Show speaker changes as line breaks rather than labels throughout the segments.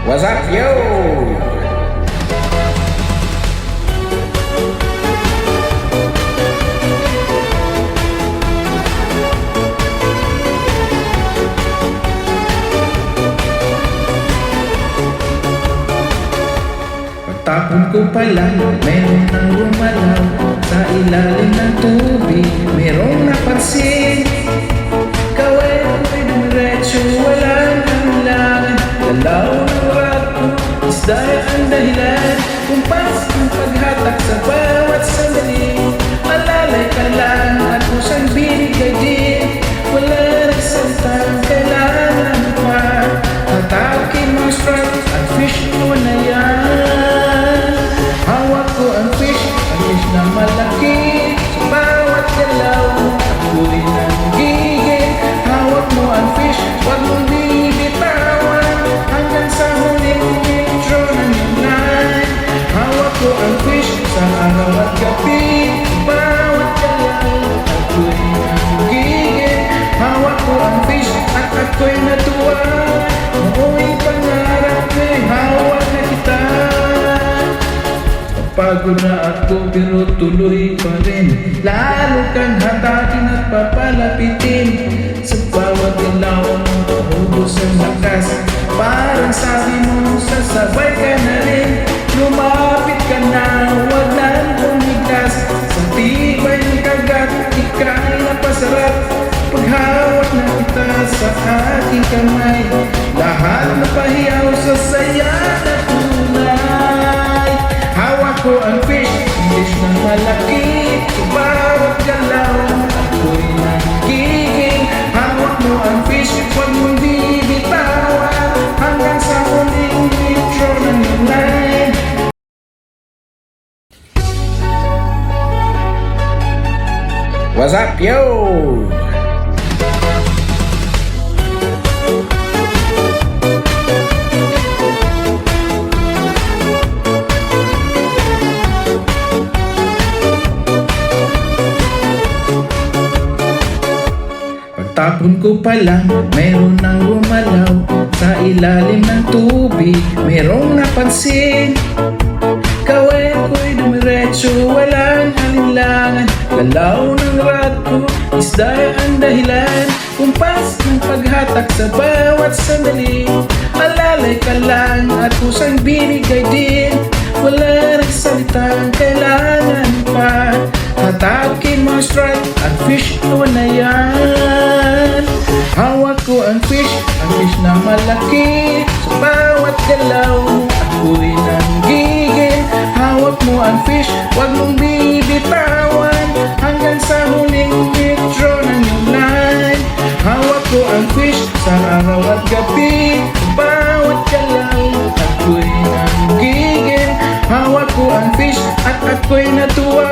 What's up, yo? Pagtapon ko pala, meron nang gumalaw sa ilalim ng tubig, merong napansin. Kaway ako'y dumiretso, walang kailangan. Galaw ng rato, isda ang dahilan. Kumpas ang paghatak sa bawat sandali. Alalay ka lang at kusang binigay din. Wala nagsalitang kailangan pa. Hatakin mo strike at fish mo na yan. Hawak ko ang fish na malaki. Sa bawat galaw, ako'y nanggigil. Hawak mo ang fish, huwag mong bibitawan. Hanggang sa huling intro ng line. Hawak ko ang fish sa araw at gabi. Sa bawat galaw, ako'y nanggigil. Hawak ko ang fish at ako'y natuwa. Noo'y pangarap ko'y hawak na kita. Pagod na ako pero tuloy pa rin. Lalo kang hatakin at papalapitin. Sa bawat ilaw mo ubos ang lakas. Parang sabi mo sasabay ka na rin. Lumapit ka na, huwag nang tumiglas. Sa tibay ng kagat, ika'y napasarap. Paghawak na kita sa aking kamay. Lahat na pahiyaw sa saya na tunay. Hawak ko ang fish na malaki. Sa bawat galaw, ako'y nanggigil. Hawak mo ang fish, huwag mong bibitawan. Hanggang sa huling intro ng line. What's up, yo? Pagtapon ko pala, meron nang gumalaw sa ilalim ng tubig, merong napansin. Kaway ako'y dumiretso, walang alinlangan. Galaw ng rato, isda ang dahilan. Kumpas ng paghatak sa bawat sandali. Alalay ka lang at kusang binigay din. Wala nagsalitang kailangan pa. Hatakin mo strike at fish mo na yan. Hawak ko ang fish na malaki. Sa bawat galaw mo ako'y nanggigil. Hawak mo ang fish, huwag mong bibitawan. Hanggang sa huling intro ng line. Hawak ko ang fish sa araw at gabi. Sa bawat galaw ako'y nanggigil. Hawak ko ang fish at ako'y natuwa.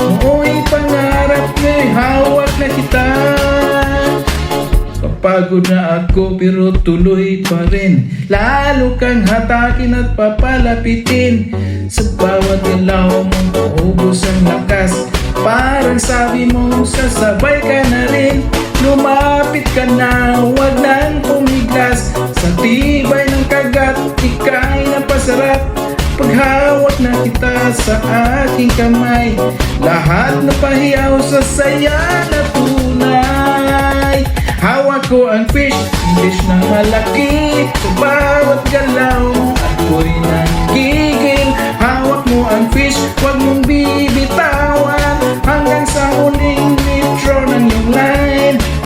Noo'y pangarap ko'y hawak na kita. Pagod na ako pero tuloy pa rin. Lalo kang hatakin at papalapitin. Sa bawat ilaw mo ubos ang lakas. Parang sabi mo sasabay ka na rin. Lumapit ka na, huwag nang pumiglas. Sa tibay ng kagat, ika'y napasarap. Paghawak na kita sa aking kamay. Lahat na pahiyaw sa saya na tunay. Hawak ko ang fish na malaki. Sa